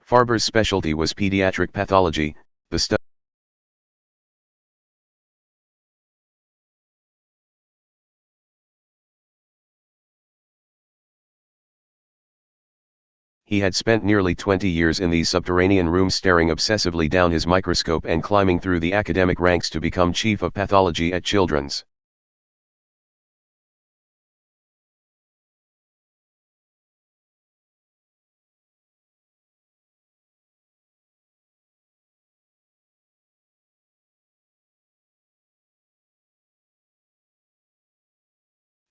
Farber's specialty was pediatric pathology, the study. He had spent nearly 20 years in these subterranean rooms staring obsessively down his microscope and climbing through the academic ranks to become chief of pathology at Children's.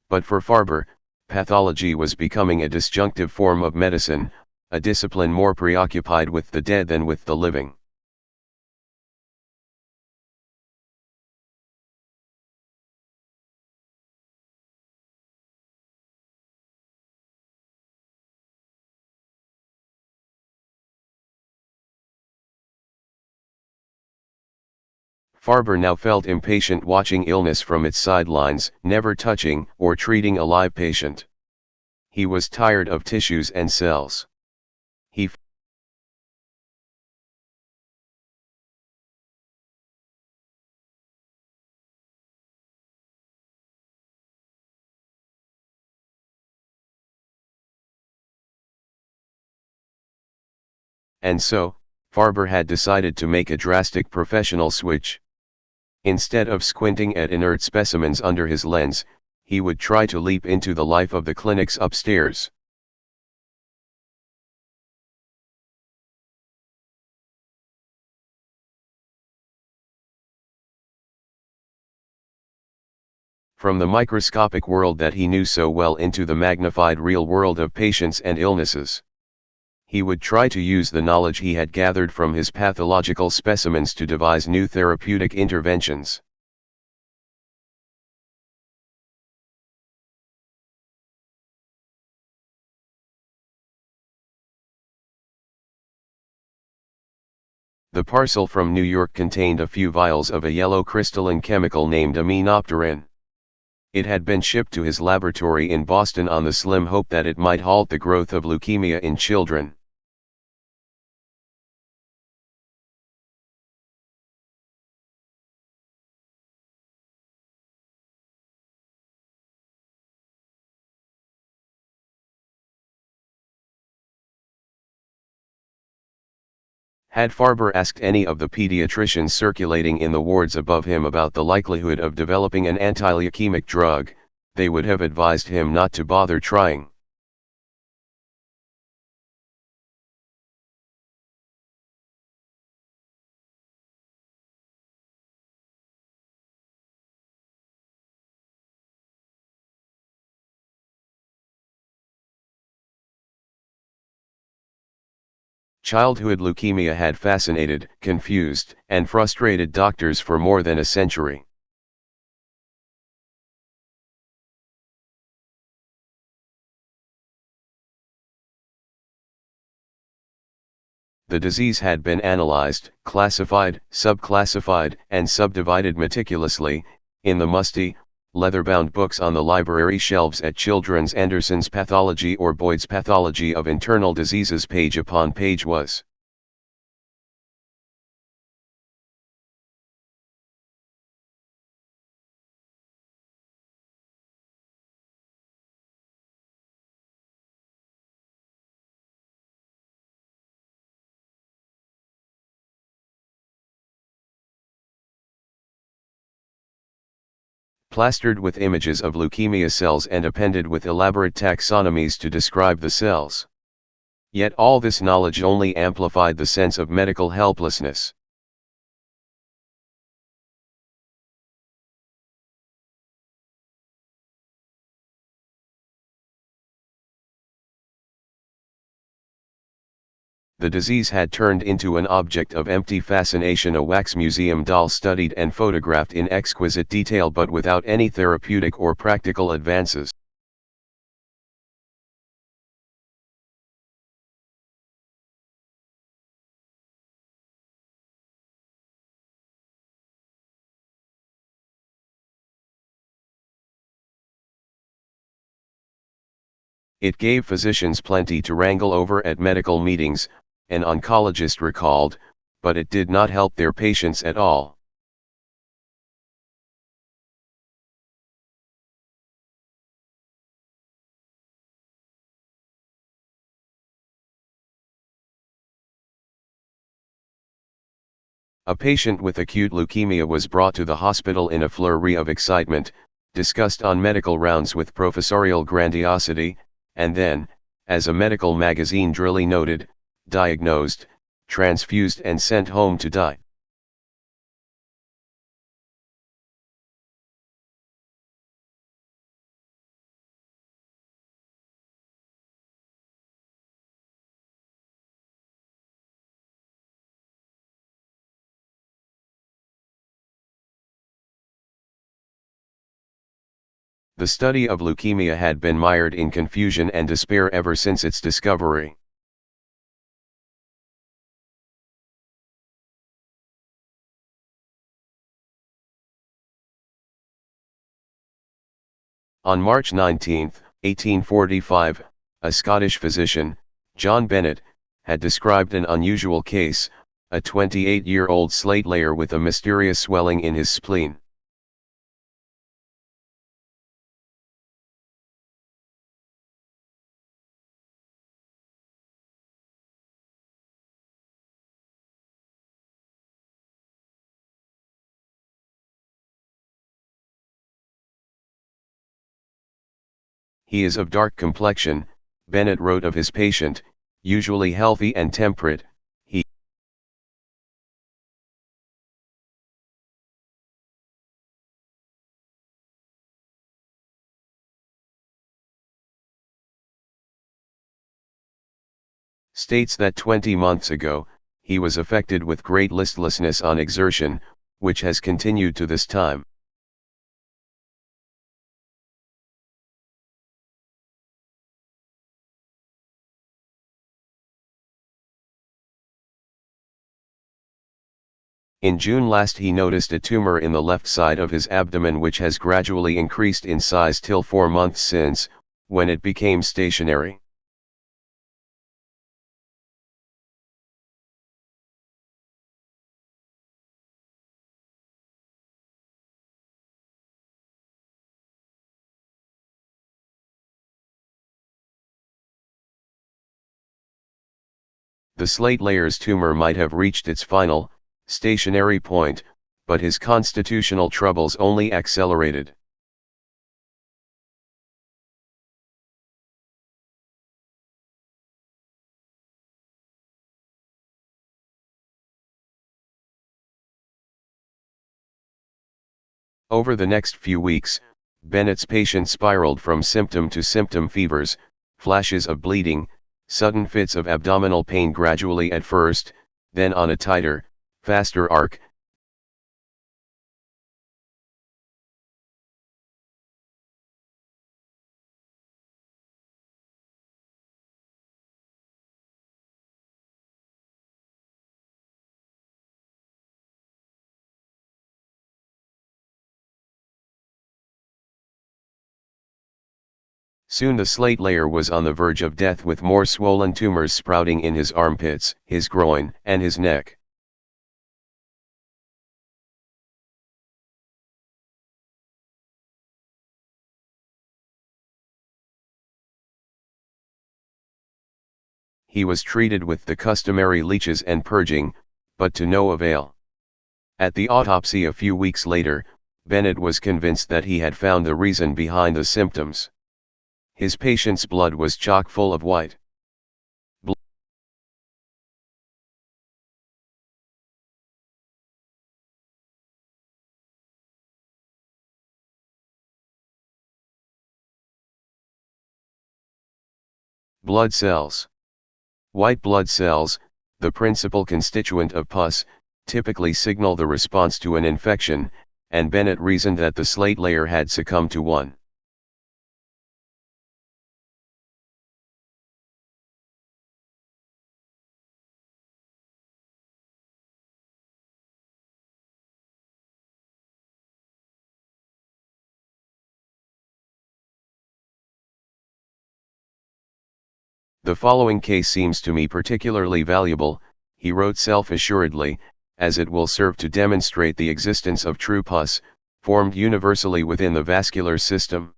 But for Farber, pathology was becoming a disjunctive form of medicine, a discipline more preoccupied with the dead than with the living. Farber now felt impatient watching illness from its sidelines, never touching or treating a live patient. He was tired of tissues and cells. He And so, Farber had decided to make a drastic professional switch. Instead of squinting at inert specimens under his lens, he would try to leap into the life of the clinics upstairs. From the microscopic world that he knew so well into the magnified real world of patients and illnesses. He would try to use the knowledge he had gathered from his pathological specimens to devise new therapeutic interventions. The parcel from New York contained a few vials of a yellow crystalline chemical named aminopterin. It had been shipped to his laboratory in Boston on the slim hope that it might halt the growth of leukemia in children. Had Farber asked any of the pediatricians circulating in the wards above him about the likelihood of developing an anti-leukemic drug, they would have advised him not to bother trying. Childhood leukemia had fascinated, confused, and frustrated doctors for more than a century. The disease had been analyzed, classified, subclassified, and subdivided meticulously, in the musty, leather-bound books on the library shelves at Children's. Anderson's Pathology or Boyd's Pathology of Internal Diseases page upon page was. Plastered with images of leukemia cells and appended with elaborate taxonomies to describe the cells. Yet all this knowledge only amplified the sense of medical helplessness. The disease had turned into an object of empty fascination, a wax museum doll studied and photographed in exquisite detail but without any therapeutic or practical advances. It gave physicians plenty to wrangle over at medical meetings, an oncologist recalled, but it did not help their patients at all. A patient with acute leukemia was brought to the hospital in a flurry of excitement, discussed on medical rounds with professorial grandiosity, and then, as a medical magazine drily noted, diagnosed, transfused and sent home to die. The study of leukemia had been mired in confusion and despair ever since its discovery. On March 19, 1845, a Scottish physician, John Bennett, had described an unusual case, a 28-year-old slate layer with a mysterious swelling in his spleen. He is of dark complexion, Bennett wrote of his patient, usually healthy and temperate. He states that 20 months ago, he was affected with great listlessness on exertion, which has continued to this time. In June last he noticed a tumor in the left side of his abdomen which has gradually increased in size till 4 months since, when it became stationary. The slate layer's tumor might have reached its final, stationary point, but his constitutional troubles only accelerated. Over the next few weeks, Bennett's patient spiraled from symptom to symptom: fevers, flashes of bleeding, sudden fits of abdominal pain gradually at first, then on a tighter, faster arc. Soon the slate layer was on the verge of death with more swollen tumors sprouting in his armpits, his groin, and his neck. He was treated with the customary leeches and purging, but to no avail. At the autopsy a few weeks later, Bennett was convinced that he had found the reason behind the symptoms. His patient's blood was chock full of white blood cells. White blood cells, the principal constituent of pus, typically signal the response to an infection, and Bennett reasoned that the slate layer had succumbed to one. The following case seems to me particularly valuable, he wrote self-assuredly, as it will serve to demonstrate the existence of true pus, formed universally within the vascular system.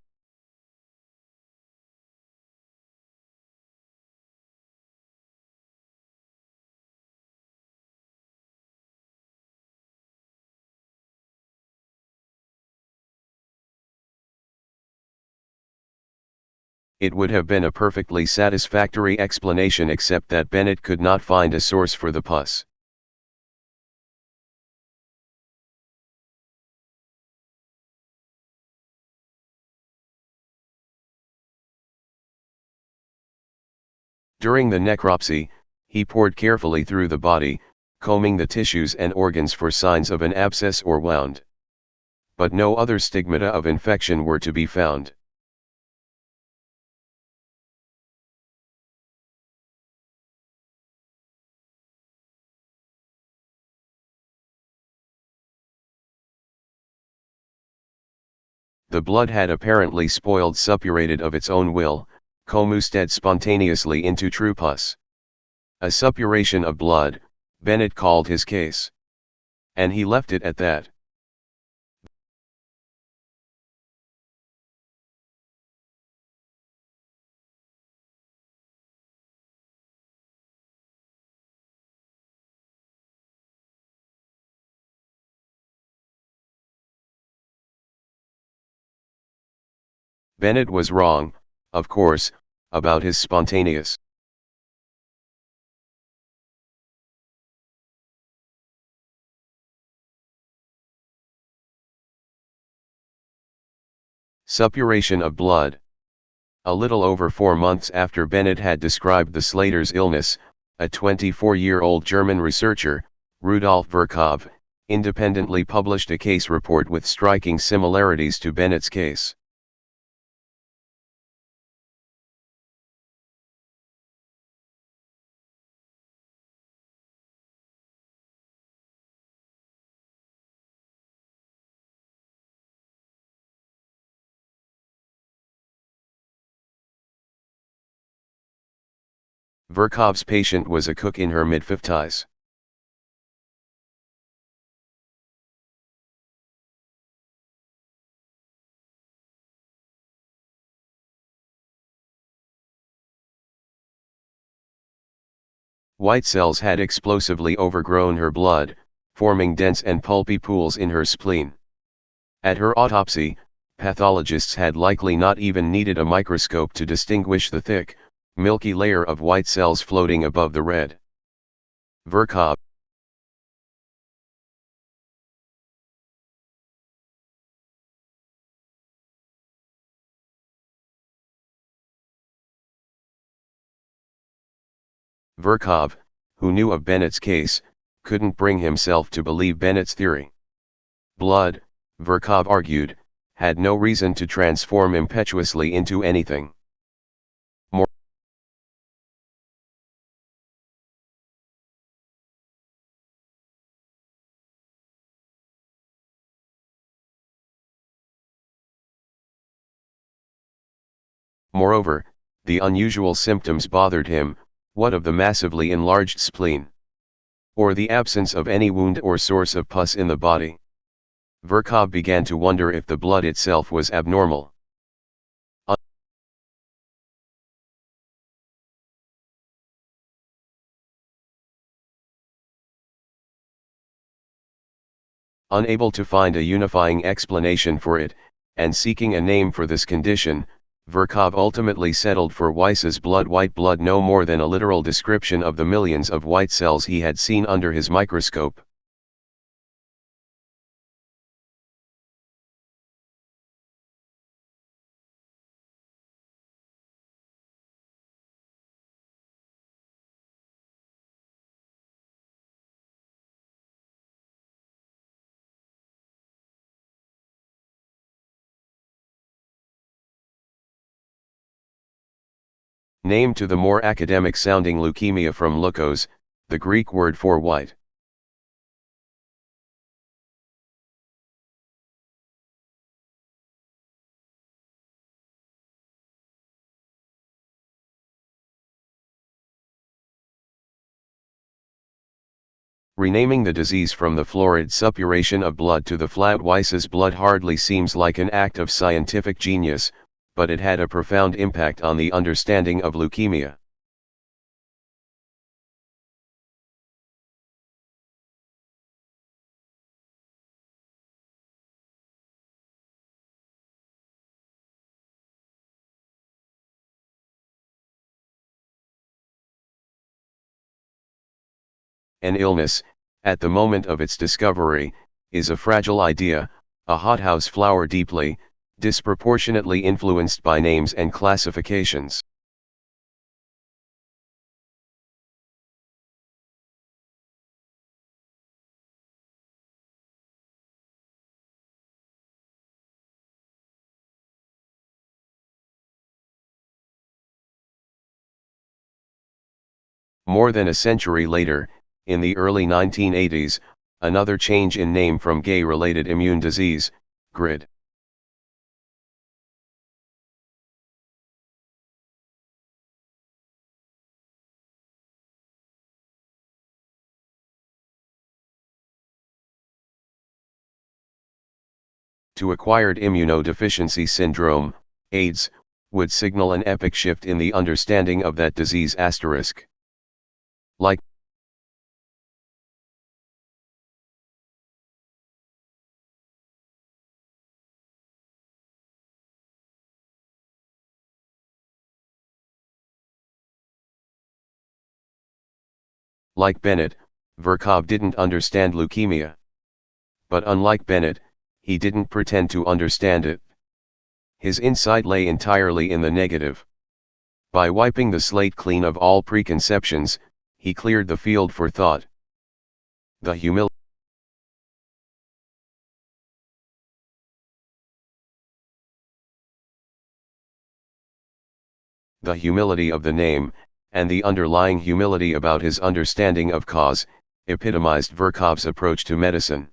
It would have been a perfectly satisfactory explanation except that Bennett could not find a source for the pus. During the necropsy, he pored carefully through the body, combing the tissues and organs for signs of an abscess or wound. But no other stigmata of infection were to be found. The blood had apparently spoiled suppurated of its own will, commusted spontaneously into true pus. A suppuration of blood, Bennett called his case. And he left it at that. Bennett was wrong, of course, about his spontaneous suppuration of blood. A little over 4 months after Bennett had described the Slater's illness, a 24-year-old German researcher, Rudolf Virchow, independently published a case report with striking similarities to Bennett's case. Virchow's patient was a cook in her mid-50s. White cells had explosively overgrown her blood, forming dense and pulpy pools in her spleen. At her autopsy, pathologists had likely not even needed a microscope to distinguish the thick, milky layer of white cells floating above the red. Virchow. Virchow, who knew of Bennett's case, couldn't bring himself to believe Bennett's theory. Blood, Virchow argued, had no reason to transform impetuously into anything. Moreover, the unusual symptoms bothered him, what of the massively enlarged spleen? Or the absence of any wound or source of pus in the body? Virchow began to wonder if the blood itself was abnormal. Unable to find a unifying explanation for it, and seeking a name for this condition, Virchow ultimately settled for Weiss's blood. White blood, no more than a literal description of the millions of white cells he had seen under his microscope. Name to the more academic-sounding leukemia from leukos, the Greek word for white. Renaming the disease from the florid suppuration of blood to the flat Weiss's blood hardly seems like an act of scientific genius, but it had a profound impact on the understanding of leukemia. An illness, at the moment of its discovery, is a fragile idea, a hothouse flower deeply, disproportionately influenced by names and classifications. More than a century later, in the early 1980s, another change in name from gay-related immune disease, GRID. To acquired immunodeficiency syndrome, AIDS, would signal an epic shift in the understanding of that disease asterisk. Like Bennett, Virchow didn't understand leukemia. But unlike Bennett, he didn't pretend to understand it. His insight lay entirely in the negative. By wiping the slate clean of all preconceptions, he cleared the field for thought. The humility of the name, and the underlying humility about his understanding of cause, epitomized Virchow's approach to medicine.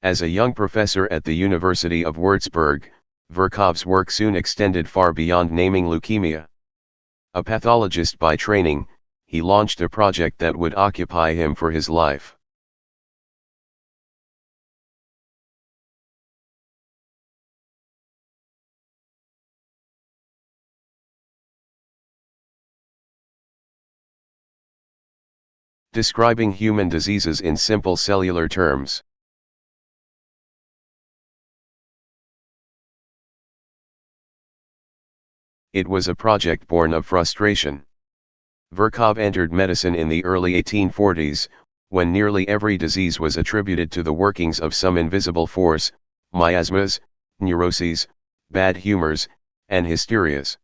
As a young professor at the University of Würzburg, Virchow's work soon extended far beyond naming leukemia. A pathologist by training, he launched a project that would occupy him for his life. Describing human diseases in simple cellular terms. It was a project born of frustration. Virchow entered medicine in the early 1840s, when nearly every disease was attributed to the workings of some invisible force, miasmas, neuroses, bad humors, and hysterias.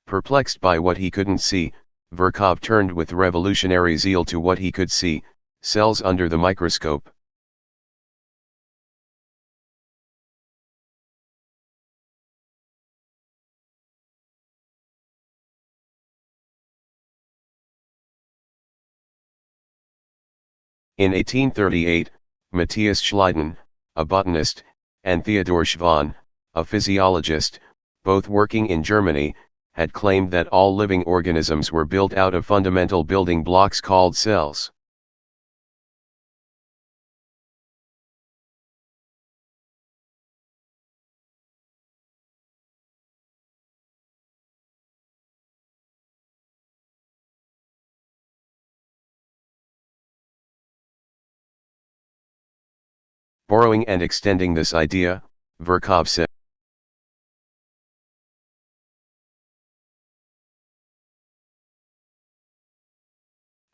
Perplexed by what he couldn't see, Virchow turned with revolutionary zeal to what he could see, cells under the microscope. In 1838, Matthias Schleiden, a botanist, and Theodor Schwann, a physiologist, both working in Germany, had claimed that all living organisms were built out of fundamental building blocks called cells. Borrowing and extending this idea, Virchow said,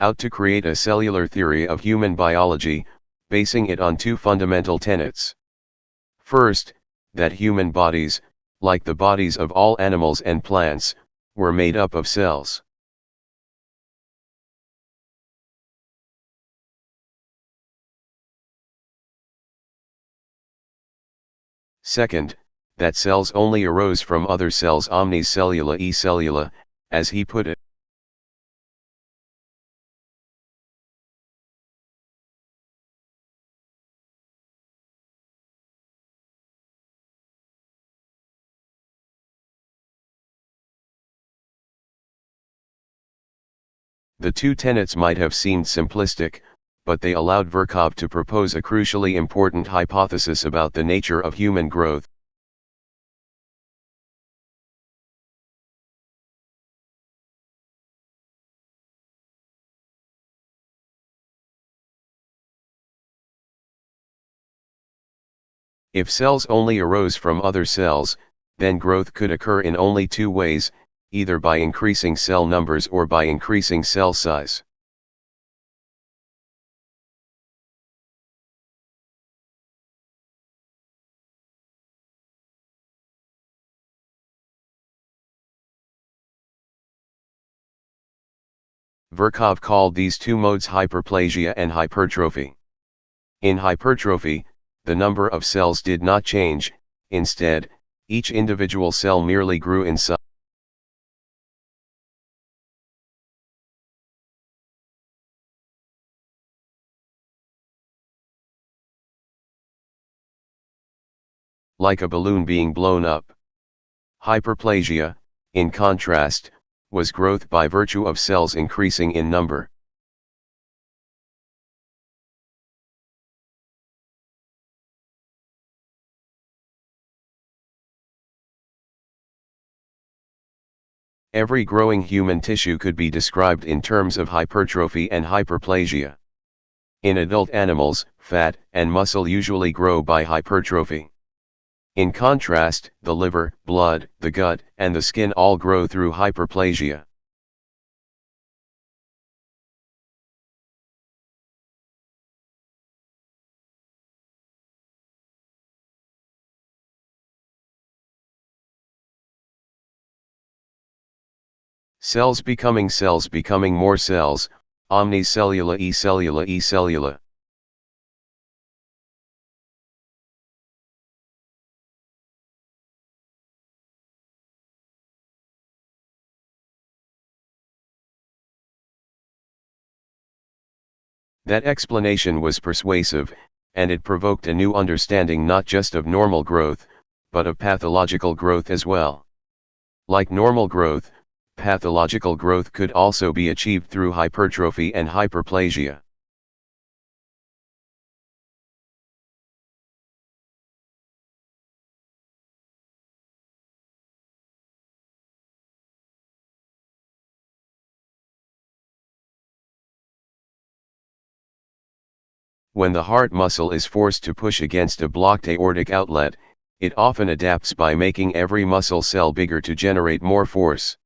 out to create a cellular theory of human biology, basing it on two fundamental tenets. First, that human bodies, like the bodies of all animals and plants, were made up of cells. Second, that cells only arose from other cells, omnes cellula e cellula, as he put it. The two tenets might have seemed simplistic, but they allowed Virchow to propose a crucially important hypothesis about the nature of human growth. If cells only arose from other cells, then growth could occur in only two ways, either by increasing cell numbers or by increasing cell size. Virchow called these two modes hyperplasia and hypertrophy. In hypertrophy, the number of cells did not change, instead, each individual cell merely grew in size. Like a balloon being blown up. Hyperplasia, in contrast, was growth by virtue of cells increasing in number. Every growing human tissue could be described in terms of hypertrophy and hyperplasia. In adult animals, fat and muscle usually grow by hypertrophy. In contrast, the liver, blood, the gut, and the skin all grow through hyperplasia. Cells becoming more cells, omnes cellula e cellula e cellula. That explanation was persuasive, and it provoked a new understanding not just of normal growth, but of pathological growth as well. Like normal growth, pathological growth could also be achieved through hypertrophy and hyperplasia. When the heart muscle is forced to push against a blocked aortic outlet, it often adapts by making every muscle cell bigger to generate more force.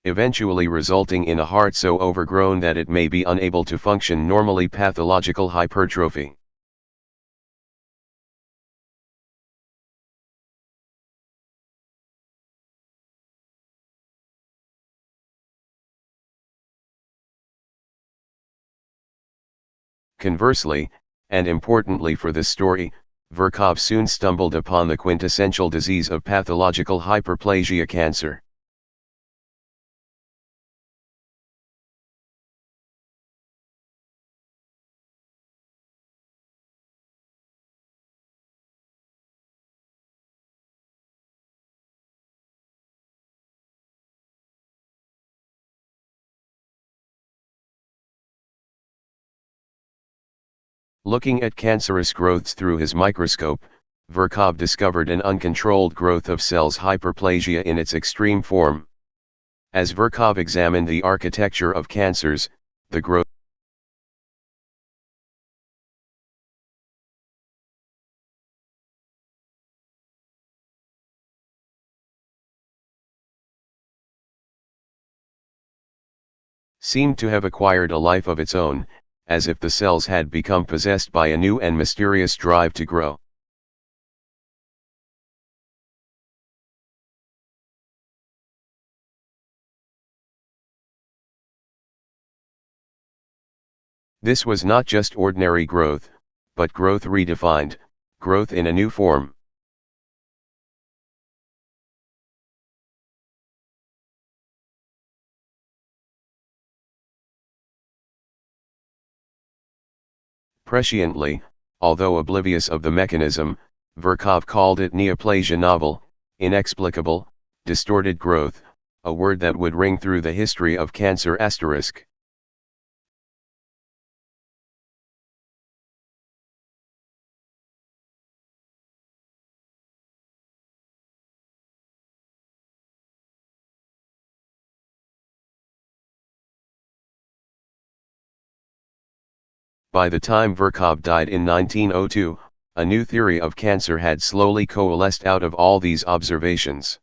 Eventually resulting in a heart so overgrown that it may be unable to function normally, pathological hypertrophy. Conversely, and importantly for this story, Virchow soon stumbled upon the quintessential disease of pathological hyperplasia, cancer. Looking at cancerous growths through his microscope, Virchow discovered an uncontrolled growth of cells, hyperplasia in its extreme form. As Virchow examined the architecture of cancers, the growth seemed to have acquired a life of its own, as if the cells had become possessed by a new and mysterious drive to grow. This was not just ordinary growth, but growth redefined, growth in a new form. Presciently, although oblivious of the mechanism, Virchow called it neoplasia novel, inexplicable, distorted growth, a word that would ring through the history of cancer **. By the time Virchow died in 1902, a new theory of cancer had slowly coalesced out of all these observations.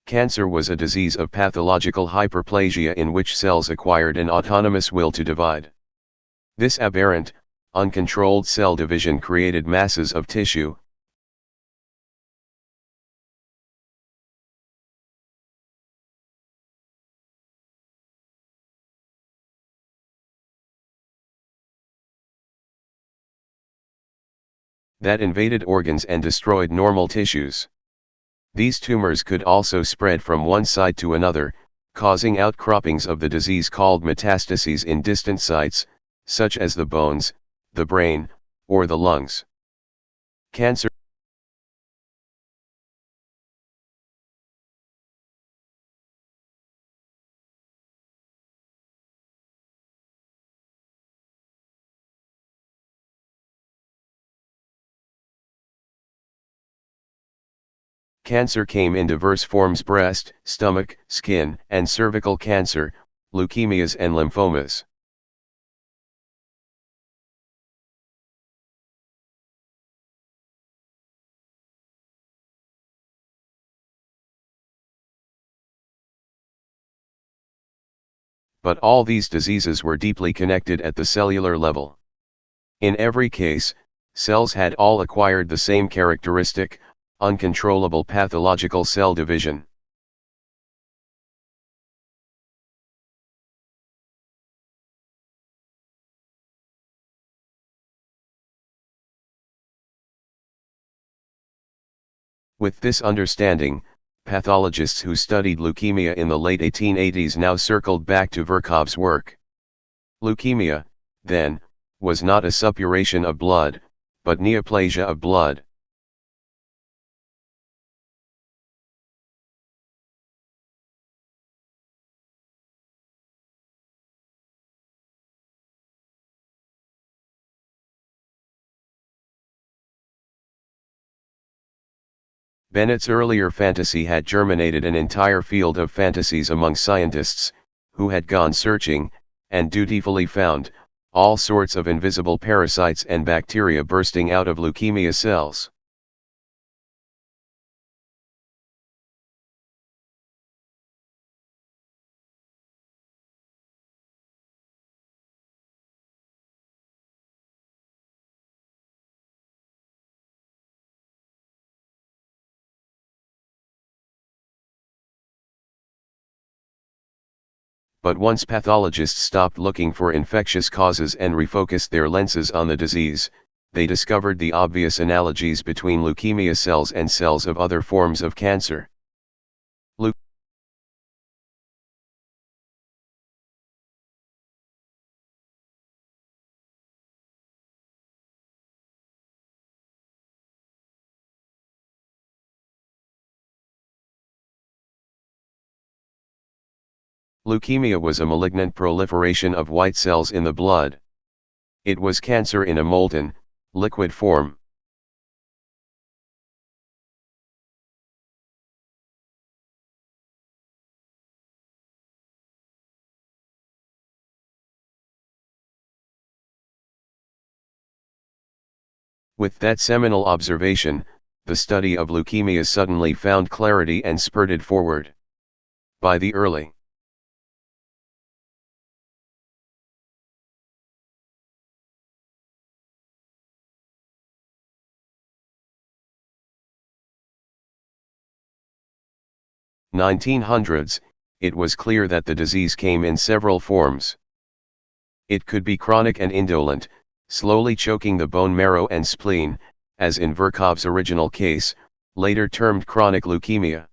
Cancer was a disease of pathological hyperplasia in which cells acquired an autonomous will to divide. This aberrant, uncontrolled cell division created masses of tissue, that invaded organs and destroyed normal tissues. These tumors could also spread from one side to another, causing outcroppings of the disease called metastases in distant sites, such as the bones, the brain, or the lungs. Cancer Cancer came in diverse forms: breast, stomach, skin, and cervical cancer, leukemias and lymphomas. But all these diseases were deeply connected at the cellular level. In every case, cells had all acquired the same characteristic, uncontrollable pathological cell division. With this understanding, pathologists who studied leukemia in the late 1880s now circled back to Virchow's work. Leukemia, then, was not a suppuration of blood, but neoplasia of blood. Bennett's earlier fantasy had germinated an entire field of fantasies among scientists, who had gone searching, and dutifully found, all sorts of invisible parasites and bacteria bursting out of leukemia cells. But once pathologists stopped looking for infectious causes and refocused their lenses on the disease, they discovered the obvious analogies between leukemia cells and cells of other forms of cancer. Leukemia was a malignant proliferation of white cells in the blood. It was cancer in a molten, liquid form. With that seminal observation, the study of leukemia suddenly found clarity and spurted forward. By the early 1900s, it was clear that the disease came in several forms. It could be chronic and indolent, slowly choking the bone marrow and spleen, as in Virchow's original case, later termed chronic leukemia.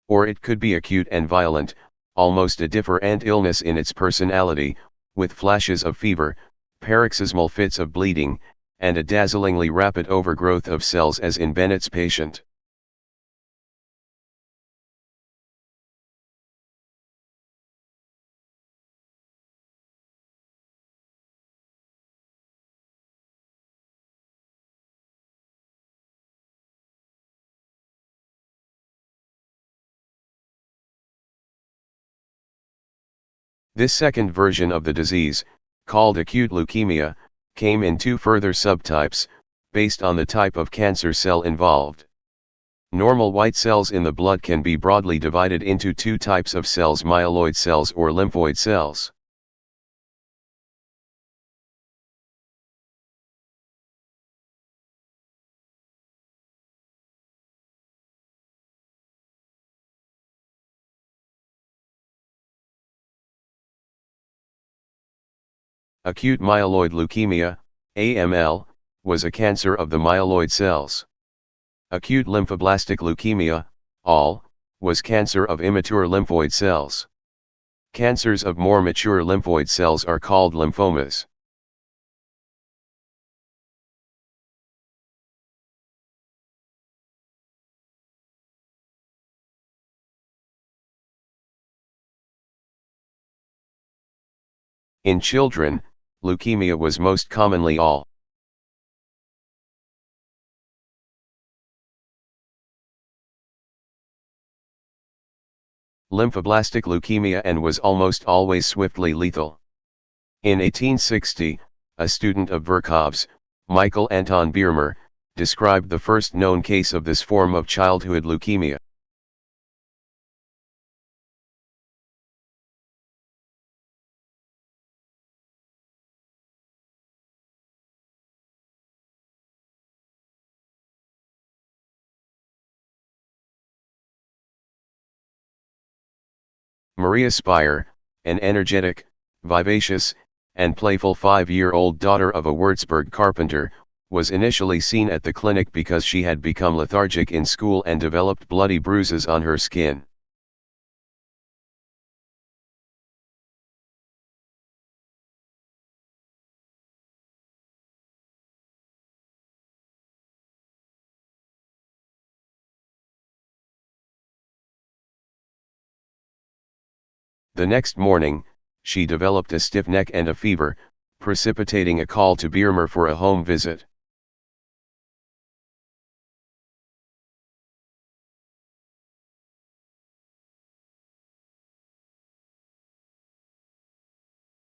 Or it could be acute and violent, almost a different illness in its personality, with flashes of fever, paroxysmal fits of bleeding, and a dazzlingly rapid overgrowth of cells as in Bennett's patient. This second version of the disease, called acute leukemia, came in two further subtypes, based on the type of cancer cell involved. Normal white cells in the blood can be broadly divided into two types of cells: myeloid cells or lymphoid cells. Acute myeloid leukemia, AML, was a cancer of the myeloid cells. Acute lymphoblastic leukemia, ALL, was cancer of immature lymphoid cells. Cancers of more mature lymphoid cells are called lymphomas. In children, leukemia was most commonly ALL. Lymphoblastic leukemia and was almost always swiftly lethal. In 1860, a student of Virchow's, Michael Anton Biermer, described the first known case of this form of childhood leukemia. Maria Speyer, an energetic, vivacious, and playful 5-year-old daughter of a Würzburg carpenter, was initially seen at the clinic because she had become lethargic in school and developed bloody bruises on her skin. The next morning, she developed a stiff neck and a fever, precipitating a call to Biermer for a home visit.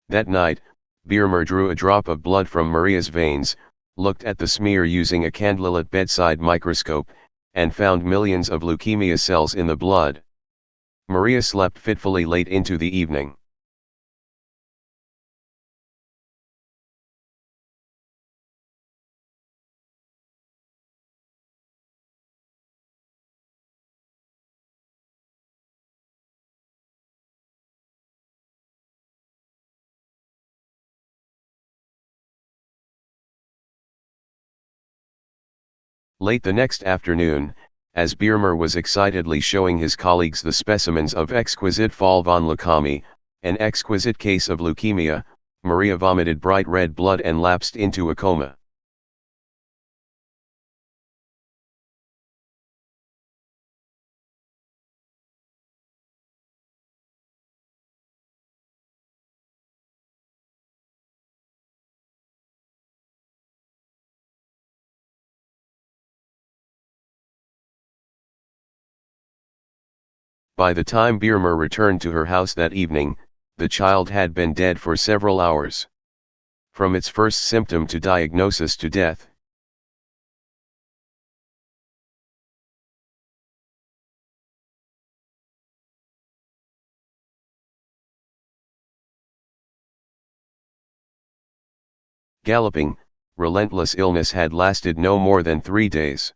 That night, Biermer drew a drop of blood from Maria's veins, looked at the smear using a candlelit bedside microscope, and found millions of leukemia cells in the blood. Maria slept fitfully late into the evening. Late the next afternoon, as Biermer was excitedly showing his colleagues the specimens of exquisite Fall von Leukemie, an exquisite case of leukemia, Maria vomited bright red blood and lapsed into a coma. By the time Biermer returned to her house that evening, the child had been dead for several hours. From its first symptom to diagnosis to death. galloping, relentless illness had lasted no more than 3 days.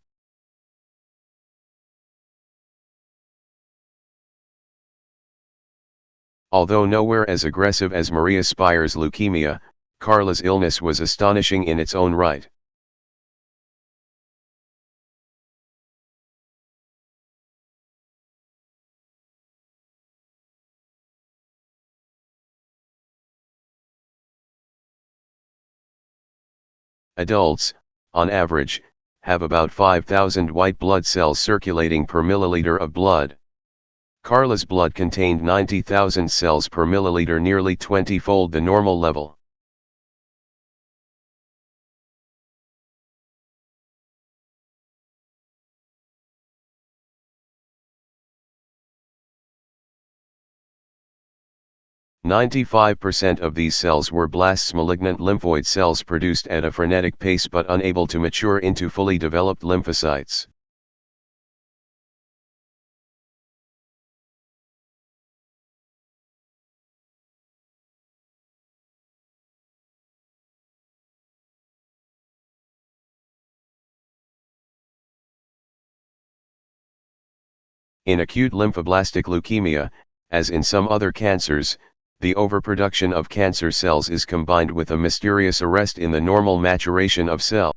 Although nowhere as aggressive as Maria Spire's leukemia, Carla's illness was astonishing in its own right. Adults, on average, have about 5,000 white blood cells circulating per milliliter of blood. Carla's blood contained 90,000 cells per milliliter, nearly 20-fold the normal level. "95% of these cells were blasts, malignant lymphoid cells produced at a frenetic pace but unable to mature into fully developed lymphocytes. In acute lymphoblastic leukemia, as in some other cancers, the overproduction of cancer cells is combined with a mysterious arrest in the normal maturation of cell.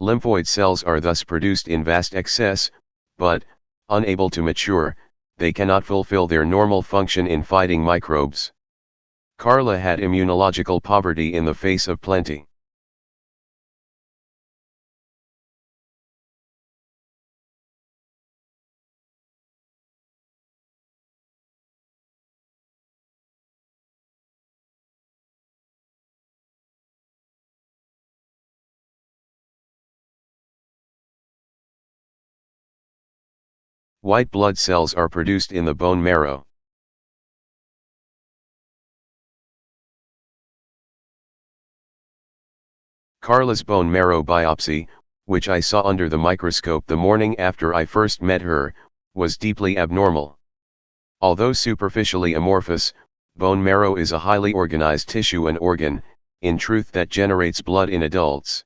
Lymphoid cells are thus produced in vast excess, but, unable to mature, they cannot fulfill their normal function in fighting microbes. Carla had immunological poverty in the face of plenty. White blood cells are produced in the bone marrow. Carla's bone marrow biopsy, which I saw under the microscope the morning after I first met her, was deeply abnormal. Although superficially amorphous, bone marrow is a highly organized tissue and organ, in truth, that generates blood in adults.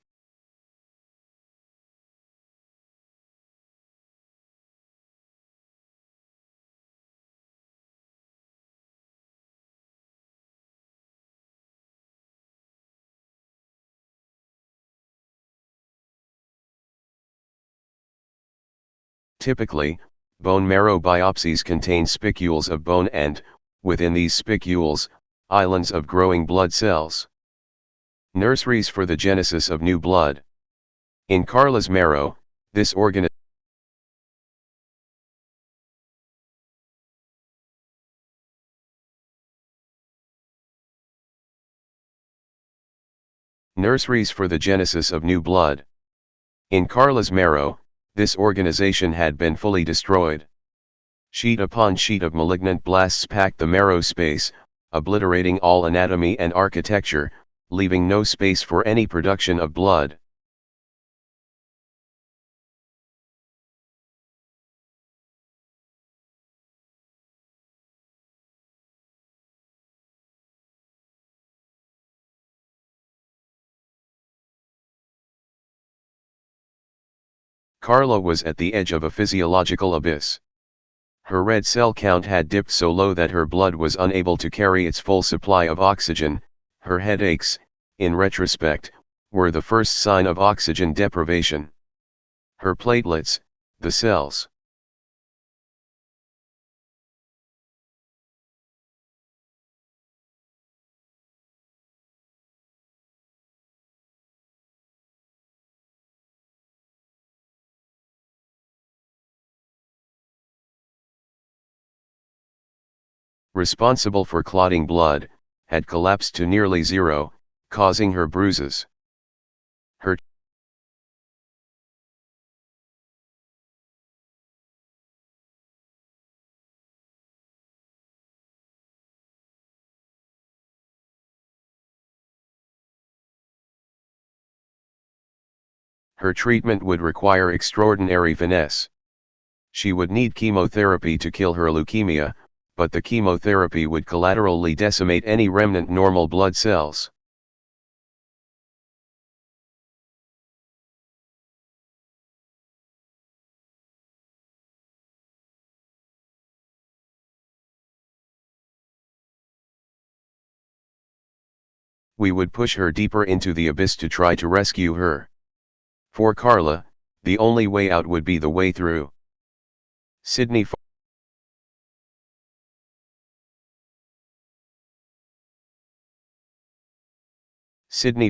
Typically, bone marrow biopsies contain spicules of bone and, within these spicules, islands of growing blood cells. Nurseries for the genesis of new blood. In Carla's marrow, this Nurseries for the genesis of new blood. In Carla's marrow, this organization had been fully destroyed. Sheet upon sheet of malignant blasts packed the marrow space, obliterating all anatomy and architecture, leaving no space for any production of blood. Carla was at the edge of a physiological abyss. Her red cell count had dipped so low that her blood was unable to carry its full supply of oxygen. Her headaches, in retrospect, were the first sign of oxygen deprivation. Her platelets, the cells responsible for clotting blood, had collapsed to nearly zero, causing her bruises. Her Her treatment would require extraordinary finesse. She would need chemotherapy to kill her leukemia, but the chemotherapy would collaterally decimate any remnant normal blood cells. We would push her deeper into the abyss to try to rescue her. For Carla, the only way out would be the way through. Sydney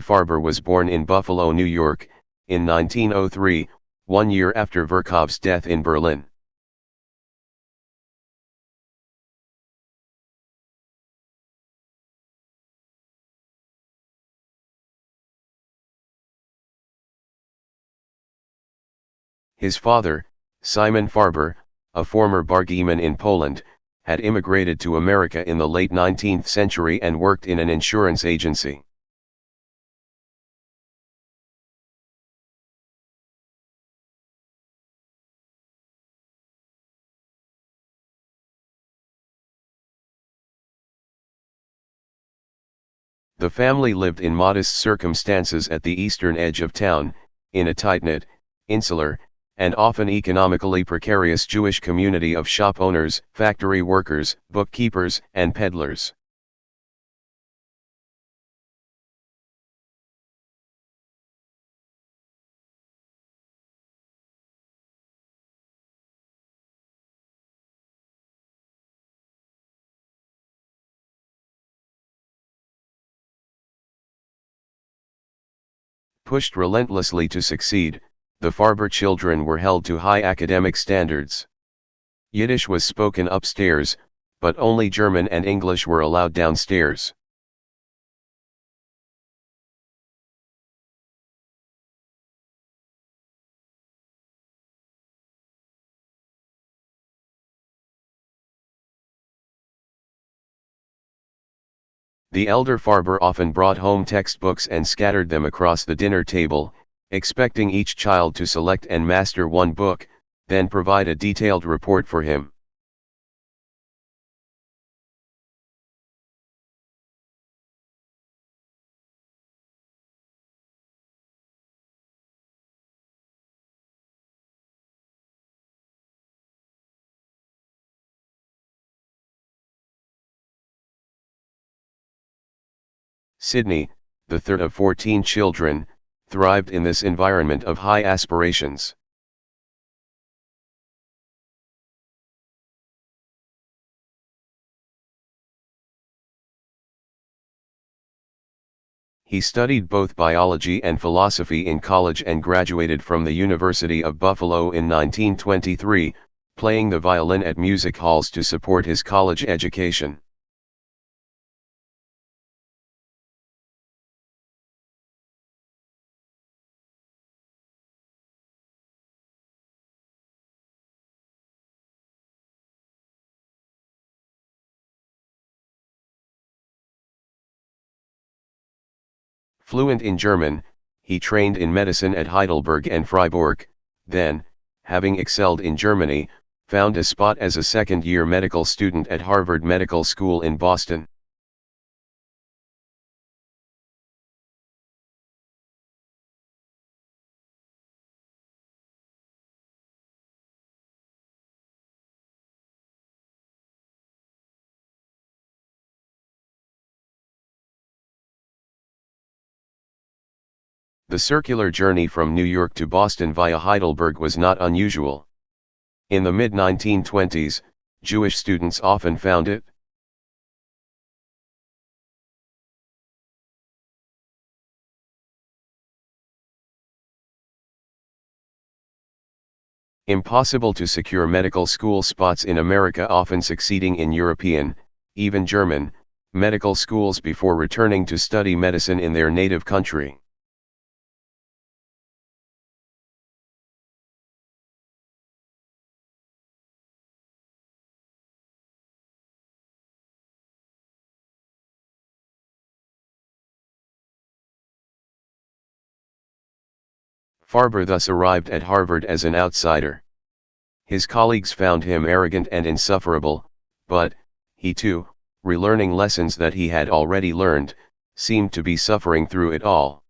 Farber was born in Buffalo, New York, in 1903, 1 year after Virchow's death in Berlin. His father, Simon Farber, a former bargeeman in Poland, had immigrated to America in the late 19th century and worked in an insurance agency. The family lived in modest circumstances at the eastern edge of town, in a tight-knit, insular, and often economically precarious Jewish community of shop owners, factory workers, bookkeepers, and peddlers. Pushed relentlessly to succeed, the Farber children were held to high academic standards. Yiddish was spoken upstairs, but only German and English were allowed downstairs. The elder Farber often brought home textbooks and scattered them across the dinner table, expecting each child to select and master one book, then provide a detailed report for him. Sydney, the third of 14 children, thrived in this environment of high aspirations. He studied both biology and philosophy in college and graduated from the University of Buffalo in 1923, playing the violin at music halls to support his college education. Fluent in German, he trained in medicine at Heidelberg and Freiburg, then, having excelled in Germany, found a spot as a second-year medical student at Harvard Medical School in Boston. The circular journey from New York to Boston via Heidelberg was not unusual. In the mid-1920s, Jewish students often found it impossible to secure medical school spots in America, often succeeding in European, even German, medical schools before returning to study medicine in their native country. Farber thus arrived at Harvard as an outsider. His colleagues found him arrogant and insufferable, but, he too, relearning lessons that he had already learned, seemed to be suffering through it all.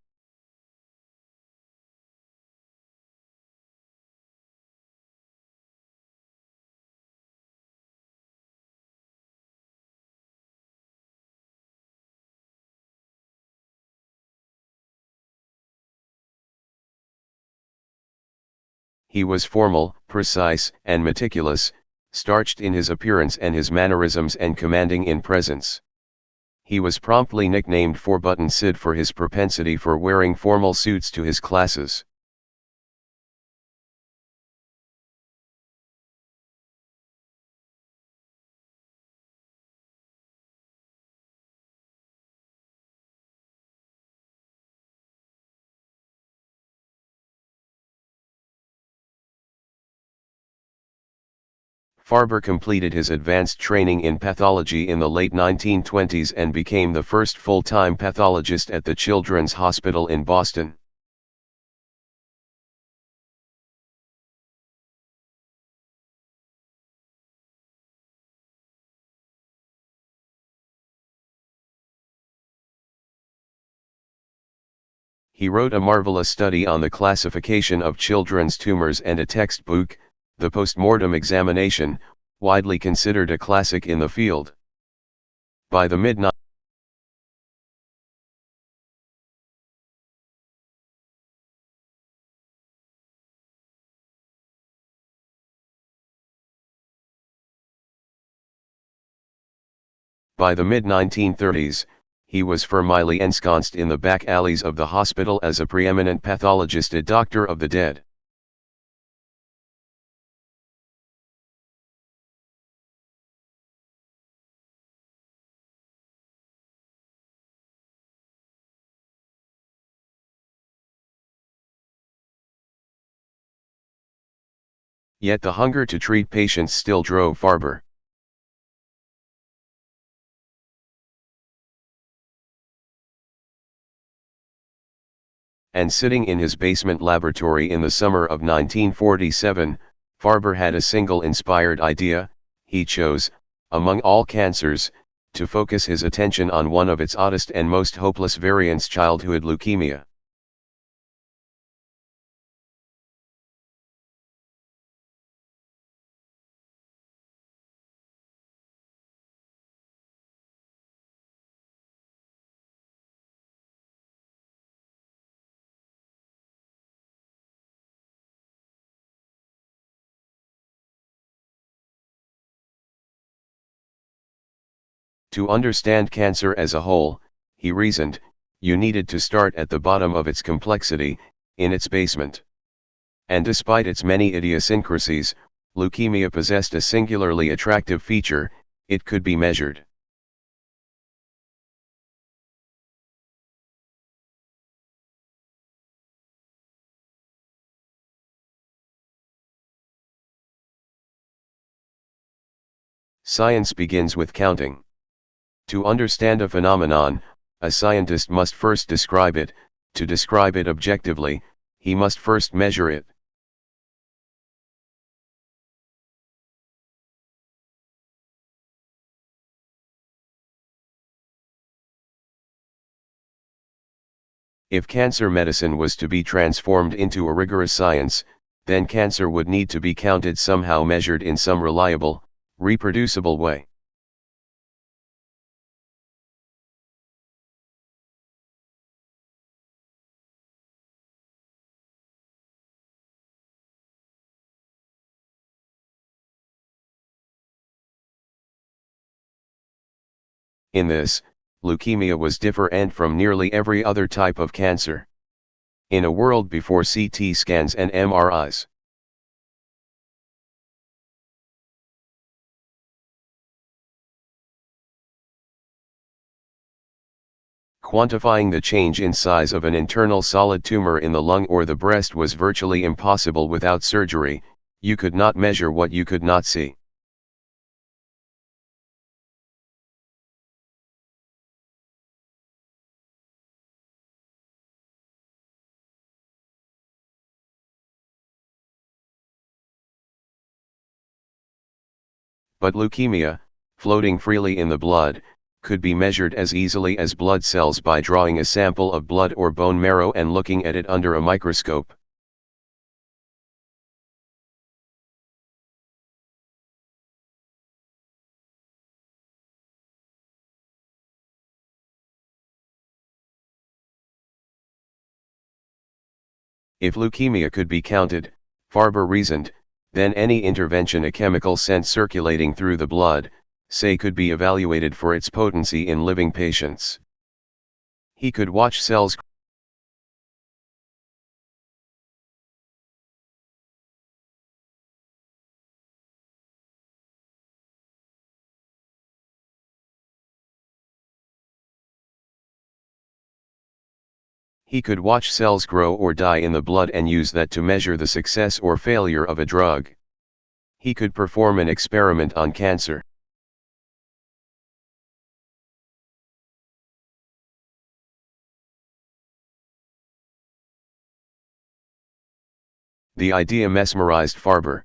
He was formal, precise, and meticulous, starched in his appearance and his mannerisms and commanding in presence. He was promptly nicknamed Four-Button Sid for his propensity for wearing formal suits to his classes. Farber completed his advanced training in pathology in the late 1920s and became the first full-time pathologist at the Children's Hospital in Boston. He wrote a marvelous study on the classification of children's tumors and a textbook, The Postmortem Examination, widely considered a classic in the field. By the mid By the mid-1930s, he was firmly ensconced in the back alleys of the hospital as a preeminent pathologist, a doctor of the dead. Yet the hunger to treat patients still drove Farber. And sitting in his basement laboratory in the summer of 1947, Farber had a single inspired idea. He chose, among all cancers, to focus his attention on one of its oddest and most hopeless variants: childhood leukemia. To understand cancer as a whole, he reasoned, you needed to start at the bottom of its complexity, in its basement. And despite its many idiosyncrasies, leukemia possessed a singularly attractive feature: it could be measured. Science begins with counting. To understand a phenomenon, a scientist must first describe it. To describe it objectively, he must first measure it. If cancer medicine was to be transformed into a rigorous science, then cancer would need to be counted somehow, measured in some reliable, reproducible way. In this, leukemia was different from nearly every other type of cancer. In a world before CT scans and MRIs, quantifying the change in size of an internal solid tumor in the lung or the breast was virtually impossible without surgery. You could not measure what you could not see. But leukemia, floating freely in the blood, could be measured as easily as blood cells by drawing a sample of blood or bone marrow and looking at it under a microscope. If leukemia could be counted, Farber reasoned, then any intervention a chemical sent circulating through the blood, say, could be evaluated for its potency in living patients. He could watch cells grow or die in the blood and use that to measure the success or failure of a drug. He could perform an experiment on cancer. The idea mesmerized Farber.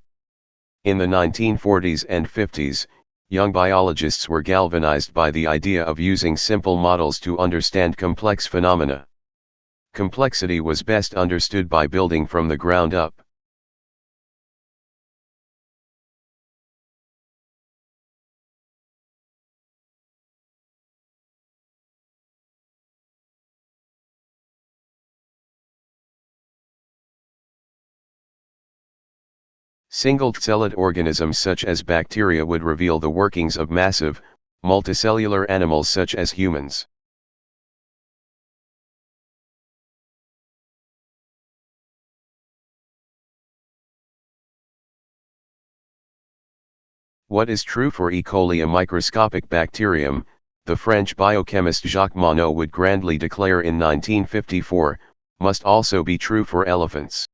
In the 1940s and 50s, young biologists were galvanized by the idea of using simple models to understand complex phenomena. Complexity was best understood by building from the ground up. Single-celled organisms such as bacteria would reveal the workings of massive, multicellular animals such as humans. What is true for E. coli, a microscopic bacterium, the French biochemist Jacques Monod would grandly declare in 1954, must also be true for elephants.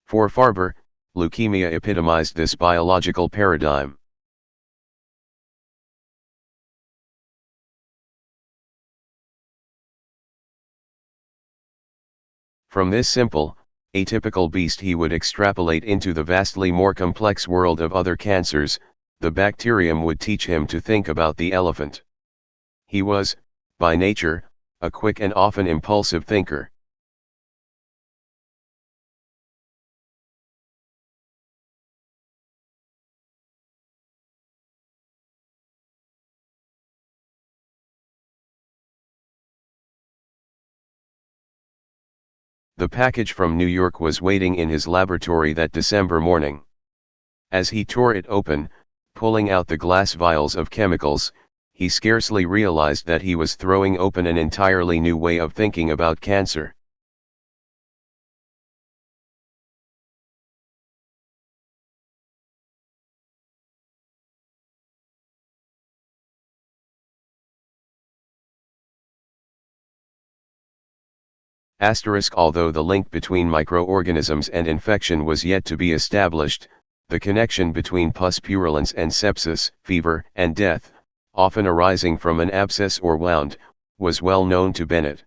For Farber, leukemia epitomized this biological paradigm. From this simple, atypical beast he would extrapolate into the vastly more complex world of other cancers. The bacterium would teach him to think about the elephant. He was, by nature, a quick and often impulsive thinker. The package from New York was waiting in his laboratory that December morning. As he tore it open, pulling out the glass vials of chemicals, he scarcely realized that he was throwing open an entirely new way of thinking about cancer. Although the link between microorganisms and infection was yet to be established, the connection between pus purulence and sepsis, fever, and death, often arising from an abscess or wound, was well known to Bennett.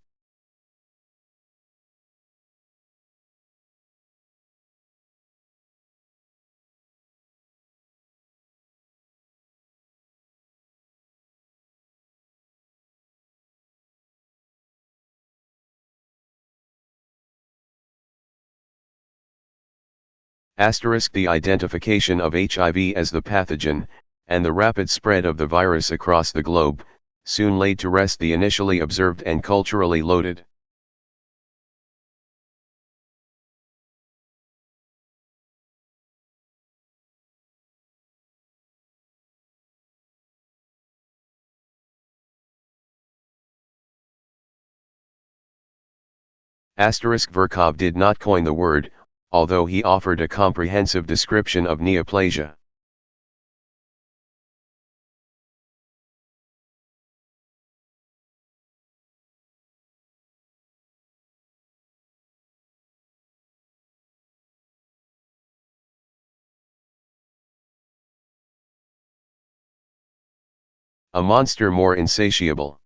The identification of HIV as the pathogen, and the rapid spread of the virus across the globe, soon laid to rest the initially observed and culturally loaded Virchow did not coin the word, although he offered a comprehensive description of neoplasia. A monster more insatiable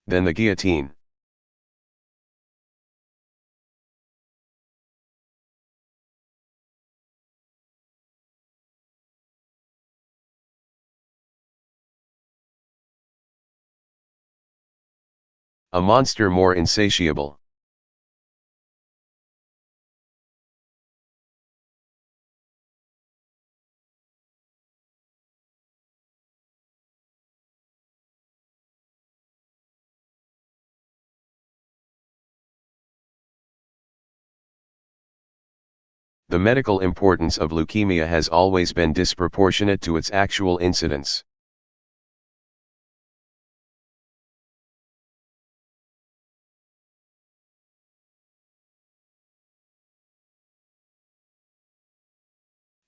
than the guillotine. A monster more insatiable. The medical importance of leukemia has always been disproportionate to its actual incidence.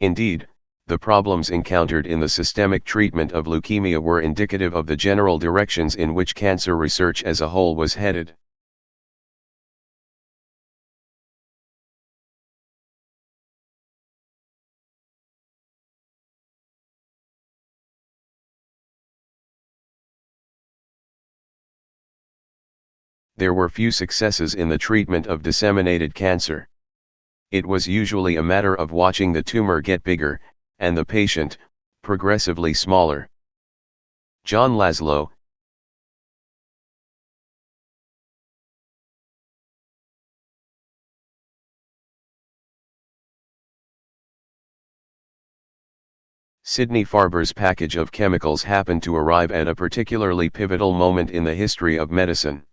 Indeed, the problems encountered in the systemic treatment of leukemia were indicative of the general directions in which cancer research as a whole was headed. There were few successes in the treatment of disseminated cancer. It was usually a matter of watching the tumor get bigger, and the patient, progressively smaller. John Laszlo. Sidney Farber's package of chemicals happened to arrive at a particularly pivotal moment in the history of medicine.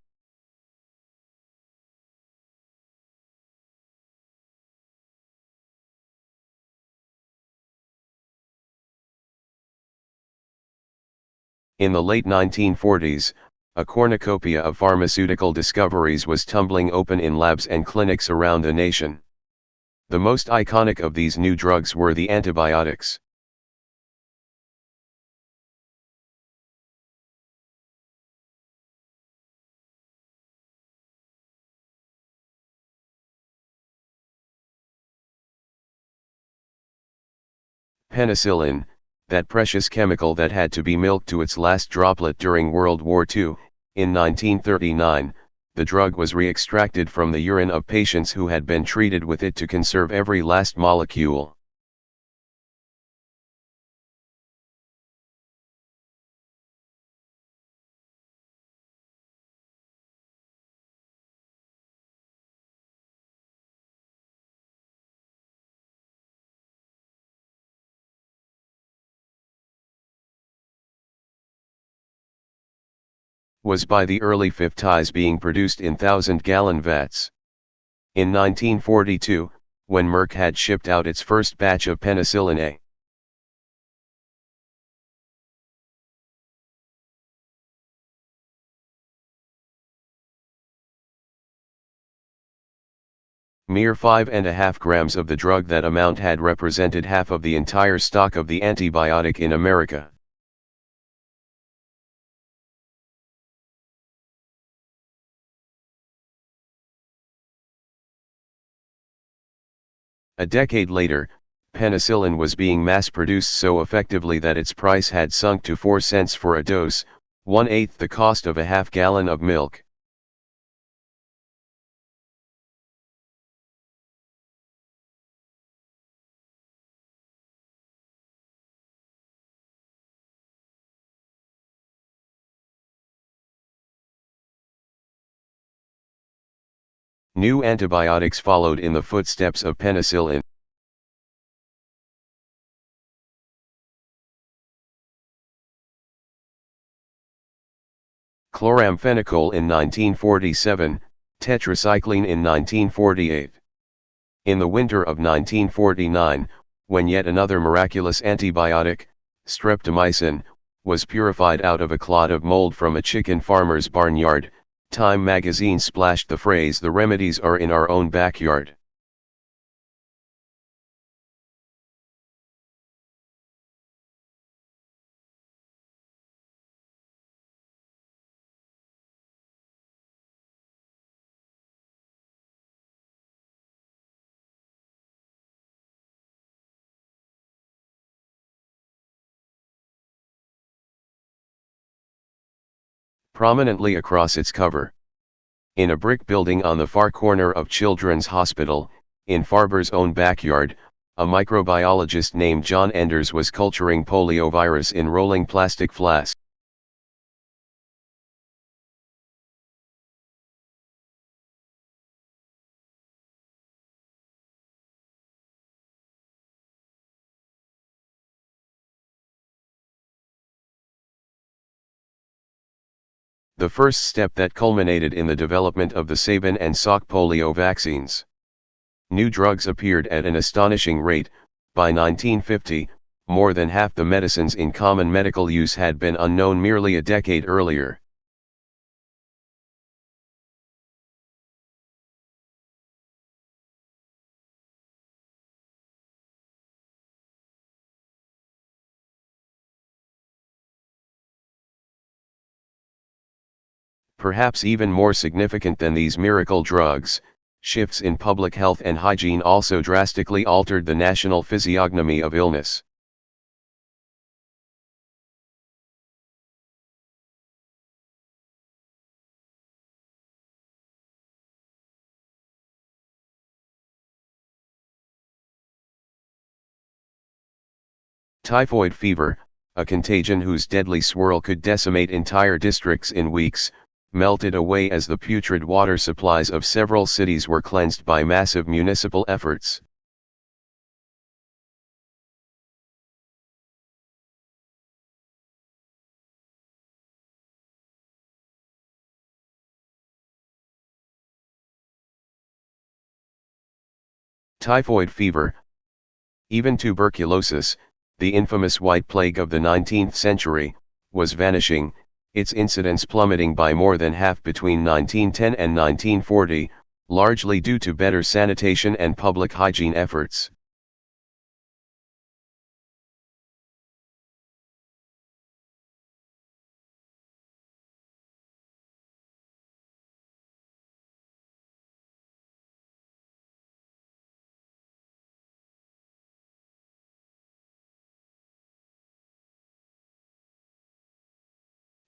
In the late 1940s, a cornucopia of pharmaceutical discoveries was tumbling open in labs and clinics around the nation. The most iconic of these new drugs were the antibiotics. Penicillin, that precious chemical that had to be milked to its last droplet during World War II, in 1939, the drug was re-extracted from the urine of patients who had been treated with it to conserve every last molecule. Was by the early 50s being produced in 1,000-gallon vats. In 1942, when Merck had shipped out its first batch of penicillin A, mere 5.5 grams of the drug, that amount had represented half of the entire stock of the antibiotic in America. A decade later, penicillin was being mass-produced so effectively that its price had sunk to 4 cents for a dose, 1/8 the cost of a half-gallon of milk. New antibiotics followed in the footsteps of penicillin. Chloramphenicol in 1947, tetracycline in 1948. In the winter of 1949, when yet another miraculous antibiotic, streptomycin, was purified out of a clod of mold from a chicken farmer's barnyard, Time magazine splashed the phrase, "The remedies are in our own backyard." prominently across its cover. In a brick building on the far corner of Children's Hospital, in Farber's own backyard, a microbiologist named John Enders was culturing poliovirus in rolling plastic flasks. The first step that culminated in the development of the Sabin and Salk polio vaccines. New drugs appeared at an astonishing rate. By 1950, more than half the medicines in common medical use had been unknown merely a decade earlier. Perhaps even more significant than these miracle drugs, shifts in public health and hygiene also drastically altered the national physiognomy of illness. Typhoid fever, a contagion whose deadly swirl could decimate entire districts in weeks, melted away as the putrid water supplies of several cities were cleansed by massive municipal efforts. Typhoid fever, even tuberculosis, the infamous white plague of the 19th century, was vanishing, its incidence plummeting by more than half between 1910 and 1940, largely due to better sanitation and public hygiene efforts.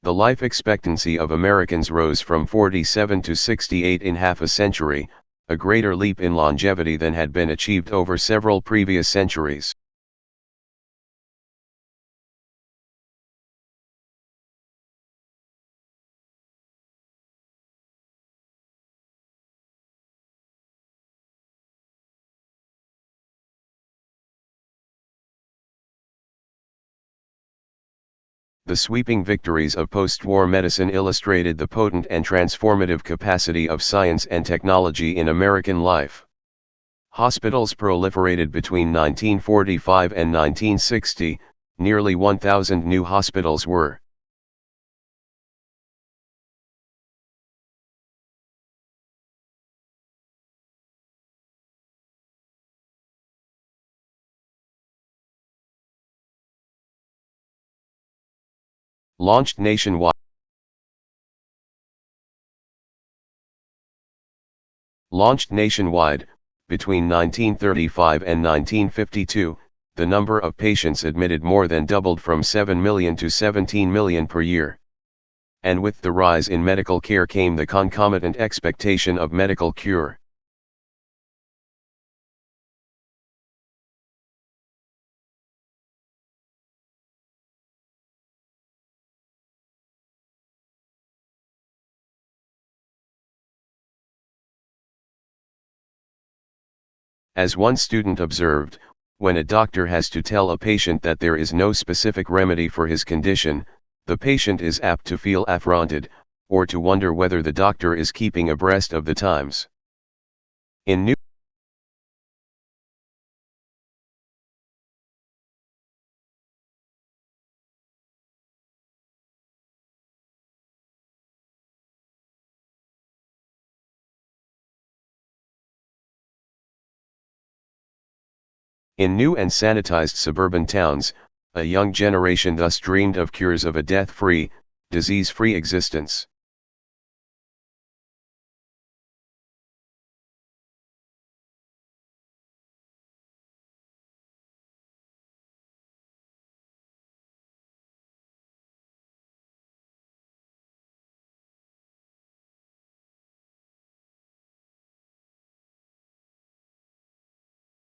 The life expectancy of Americans rose from 47 to 68 in half a century, a greater leap in longevity than had been achieved over several previous centuries. The sweeping victories of post-war medicine illustrated the potent and transformative capacity of science and technology in American life. Hospitals proliferated between 1945 and 1960, nearly 1,000 new hospitals were launched nationwide. Between 1935 and 1952, the number of patients admitted more than doubled from 7 million to 17 million per year. And with the rise in medical care came the concomitant expectation of medical cure. As one student observed, when a doctor has to tell a patient that there is no specific remedy for his condition, the patient is apt to feel affronted, or to wonder whether the doctor is keeping abreast of the times. In New and sanitized suburban towns, a young generation thus dreamed of cures of a death-free, disease-free existence.